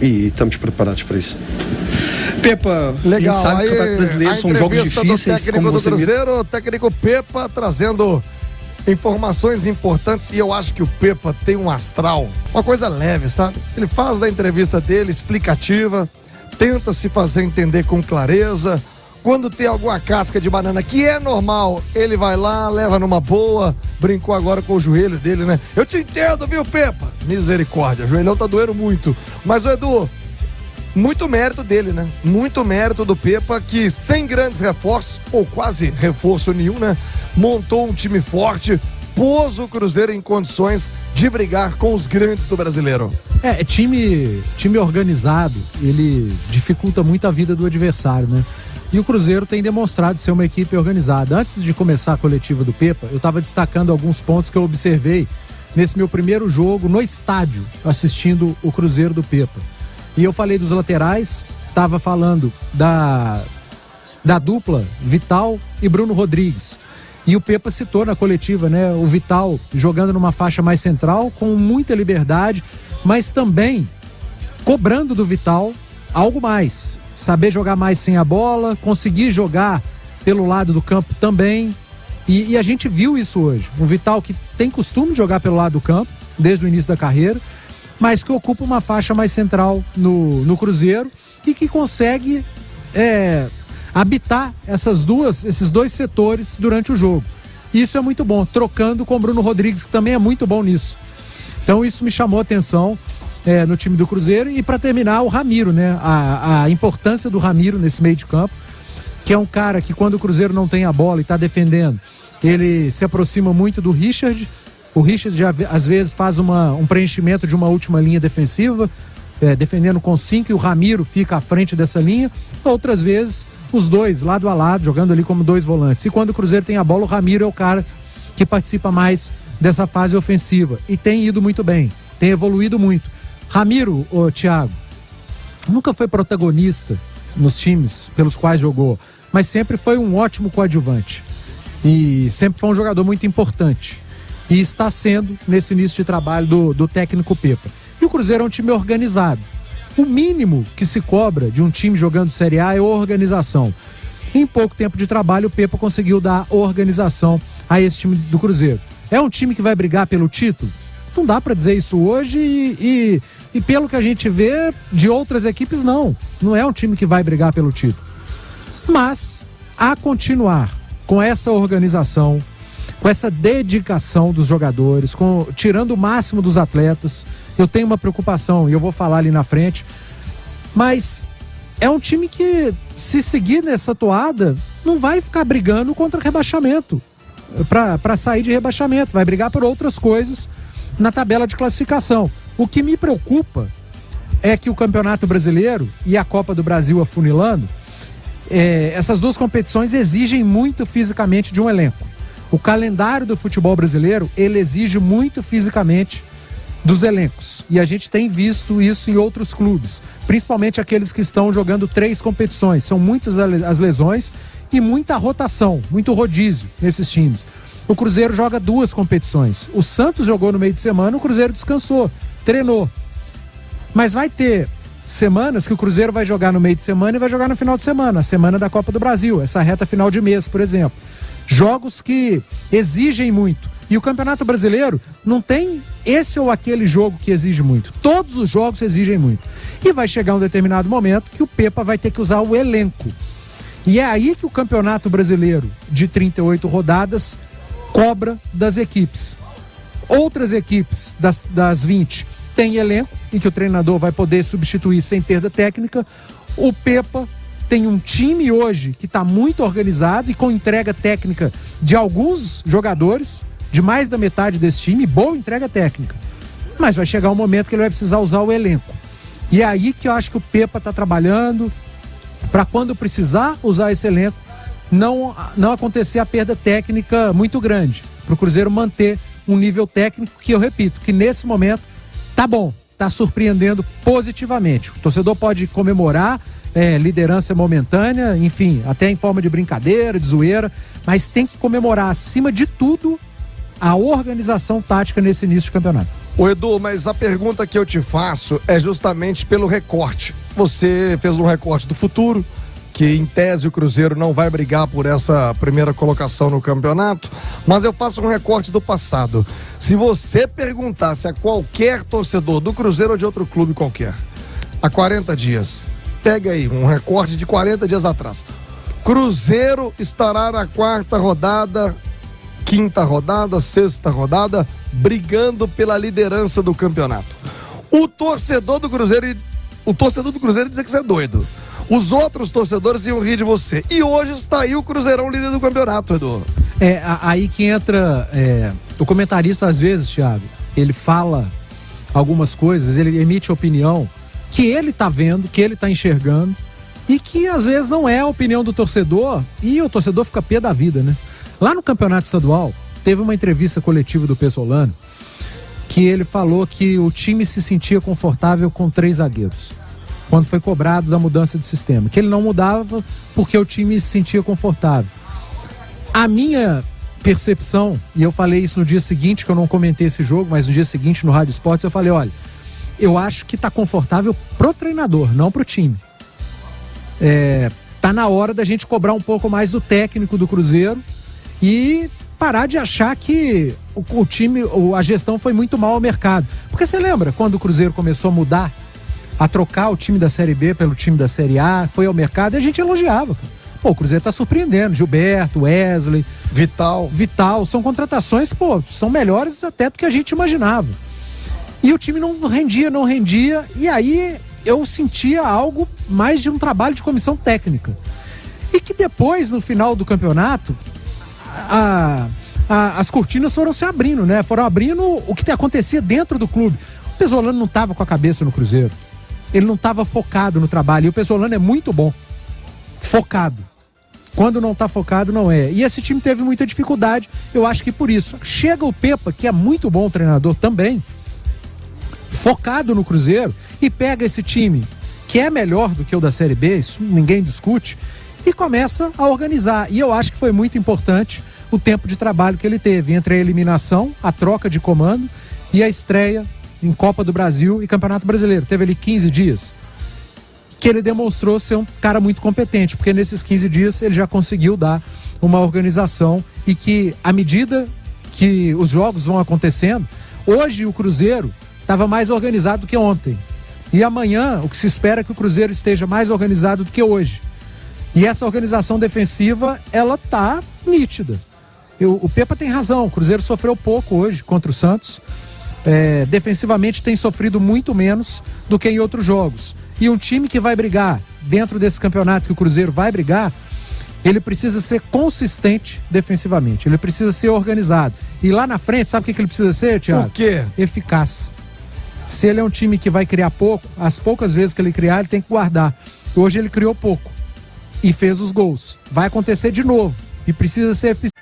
e estamos preparados para isso. Pepa, legal. A gente sabe que o Campeonato Brasileiro são jogos difíceis. Do técnico do Cruzeiro, o técnico Pepa trazendo informações importantes, e eu acho que o Pepa tem um astral, uma coisa leve, sabe? Ele faz da entrevista dele explicativa, tenta se fazer entender com clareza. Quando tem alguma casca de banana que é normal, ele vai lá, leva numa boa. Brincou agora com o joelho dele, né? Eu te entendo, viu, Pepa? Misericórdia, o joelhão tá doendo muito. Mas o Edu, muito mérito dele, né? Muito mérito do Pepa, que sem grandes reforços, ou quase reforço nenhum, né? Montou um time forte, pôs o Cruzeiro em condições de brigar com os grandes do brasileiro. Time organizado, ele dificulta muito a vida do adversário, né? E o Cruzeiro tem demonstrado ser uma equipe organizada. Antes de começar a coletiva do Pepa, eu estava destacando alguns pontos que eu observei nesse meu primeiro jogo no estádio, assistindo o Cruzeiro do Pepa. E eu falei dos laterais, estava falando da dupla Vital e Bruno Rodrigues. E o Pepa citou na coletiva, né? O Vital jogando numa faixa mais central, com muita liberdade, mas também cobrando do Vital algo mais. Saber jogar mais sem a bola, conseguir jogar pelo lado do campo também. E a gente viu isso hoje. Um Vital que tem costume de jogar pelo lado do campo, desde o início da carreira, mas que ocupa uma faixa mais central no Cruzeiro e que consegue habitar esses dois setores durante o jogo. Isso é muito bom, trocando com o Bruno Rodrigues, que também é muito bom nisso. Então isso me chamou a atenção no time do Cruzeiro. E para terminar, o Ramiro, né? A importância do Ramiro nesse meio de campo, que é um cara que quando o Cruzeiro não tem a bola e está defendendo, ele se aproxima muito do Richard. O Richard já, às vezes faz um preenchimento de uma última linha defensiva, defendendo com 5, e o Ramiro fica à frente dessa linha. Outras vezes os dois lado a lado, jogando ali como dois volantes. E quando o Cruzeiro tem a bola, o Ramiro é o cara que participa mais dessa fase ofensiva e tem ido muito bem, tem evoluído muito. Ramiro, Thiago, nunca foi protagonista nos times pelos quais jogou, mas sempre foi um ótimo coadjuvante e sempre foi um jogador muito importante, e está sendo nesse início de trabalho do técnico Pepa. E o Cruzeiro é um time organizado. O mínimo que se cobra de um time jogando Série A é organização. Em pouco tempo de trabalho, o Pepa conseguiu dar organização a esse time do Cruzeiro. É um time que vai brigar pelo título? Não dá para dizer isso hoje e pelo que a gente vê de outras equipes, não é um time que vai brigar pelo título. Mas a continuar com essa organização, com essa dedicação dos jogadores, tirando o máximo dos atletas, eu tenho uma preocupação e eu vou falar ali na frente, mas é um time que, se seguir nessa toada, não vai ficar brigando contra rebaixamento, para sair de rebaixamento, vai brigar por outras coisas na tabela de classificação. O que me preocupa é que o Campeonato Brasileiro e a Copa do Brasil afunilando, essas duas competições exigem muito fisicamente de um elenco. O calendário do futebol brasileiro, ele exige muito fisicamente dos elencos. E a gente tem visto isso em outros clubes, principalmente aqueles que estão jogando 3 competições. São muitas as lesões e muita rotação, muito rodízio nesses times. O Cruzeiro joga 2 competições. O Santos jogou no meio de semana, o Cruzeiro descansou, treinou. Mas vai ter semanas que o Cruzeiro vai jogar no meio de semana e vai jogar no final de semana, a semana da Copa do Brasil, essa reta final de mês, por exemplo. Jogos que exigem muito. E o Campeonato Brasileiro não tem esse ou aquele jogo que exige muito. Todos os jogos exigem muito. E vai chegar um determinado momento que o Pepa vai ter que usar o elenco. E é aí que o Campeonato Brasileiro, de 38 rodadas, cobra das equipes. Outras equipes das 20 têm elenco em que o treinador vai poder substituir sem perda técnica. O Pepa tem um time hoje que está muito organizado e com entrega técnica de alguns jogadores, de mais da metade desse time, boa entrega técnica. Mas vai chegar um momento que ele vai precisar usar o elenco. E é aí que eu acho que o Pepa está trabalhando para, quando precisar usar esse elenco, não acontecer a perda técnica muito grande, para o Cruzeiro manter um nível técnico que, eu repito, que nesse momento tá bom, tá surpreendendo positivamente. O torcedor pode comemorar liderança momentânea, enfim, até em forma de brincadeira, de zoeira, mas tem que comemorar, acima de tudo, a organização tática nesse início de campeonato. Ô Edu, mas a pergunta que eu te faço é justamente pelo recorte. Você fez um recorte do futuro, que em tese o Cruzeiro não vai brigar por essa primeira colocação no campeonato, mas eu faço um recorte do passado. Se você perguntasse a qualquer torcedor do Cruzeiro ou de outro clube qualquer, há 40 dias, pega aí um recorte de 40 dias atrás, Cruzeiro estará na 4ª rodada, 5ª rodada, 6ª rodada, brigando pela liderança do campeonato. O torcedor do Cruzeiro dizer que você é doido. Os outros torcedores iam rir de você. E hoje está aí o Cruzeirão líder do campeonato, Edu. Aí que entra o comentarista, às vezes, Thiago, ele fala algumas coisas, ele emite opinião que ele tá vendo, que ele tá enxergando, e que às vezes não é a opinião do torcedor, e o torcedor fica pé da vida, né? Lá no campeonato estadual, teve uma entrevista coletiva do Pessolano, que ele falou que o time se sentia confortável com 3 zagueiros, quando foi cobrado da mudança de sistema, que ele não mudava porque o time se sentia confortável. A minha percepção, e eu falei isso no dia seguinte, que eu não comentei esse jogo, mas no dia seguinte no Rádio Esportes eu falei, olha, eu acho que tá confortável pro treinador, não pro time. Tá na hora da gente cobrar um pouco mais do técnico do Cruzeiro e parar de achar que o time, a gestão foi muito mal ao mercado. Porque você lembra quando o Cruzeiro começou a mudar, a trocar o time da Série B pelo time da Série A, foi ao mercado e a gente elogiava, cara. Pô, o Cruzeiro tá surpreendendo, Gilberto, Wesley, Vital, são contratações, pô, são melhores até do que a gente imaginava. E o time não rendia, e aí eu sentia algo mais de um trabalho de comissão técnica. E que depois, no final do campeonato, as cortinas foram se abrindo, né? Foram abrindo o que acontecia dentro do clube. O Pessolano não estava com a cabeça no Cruzeiro. Ele não estava focado no trabalho. E o Pessolano é muito bom. Focado. Quando não está focado, não é. E esse time teve muita dificuldade. Eu acho que por isso. Chega o Pepa, que é muito bom treinador também, focado no Cruzeiro, e pega esse time, que é melhor do que o da Série B, isso ninguém discute, e começa a organizar. E eu acho que foi muito importante o tempo de trabalho que ele teve entre a eliminação, a troca de comando e a estreia em Copa do Brasil e Campeonato Brasileiro. Teve ali 15 dias que ele demonstrou ser um cara muito competente, porque nesses 15 dias ele já conseguiu dar uma organização, e que à medida que os jogos vão acontecendo, hoje o Cruzeiro estava mais organizado do que ontem, e amanhã o que se espera é que o Cruzeiro esteja mais organizado do que hoje. E essa organização defensiva, ela tá nítida. O Pepa tem razão, o Cruzeiro sofreu pouco hoje contra o Santos. Defensivamente tem sofrido muito menos do que em outros jogos. E um time que vai brigar dentro desse campeonato, que o Cruzeiro vai brigar, ele precisa ser consistente defensivamente, ele precisa ser organizado. E lá na frente, sabe o que ele precisa ser, Thiago? O quê? Eficaz. Se ele é um time que vai criar pouco, as poucas vezes que ele criar, ele tem que guardar. Hoje ele criou pouco e fez os gols. Vai acontecer de novo e precisa ser eficiente.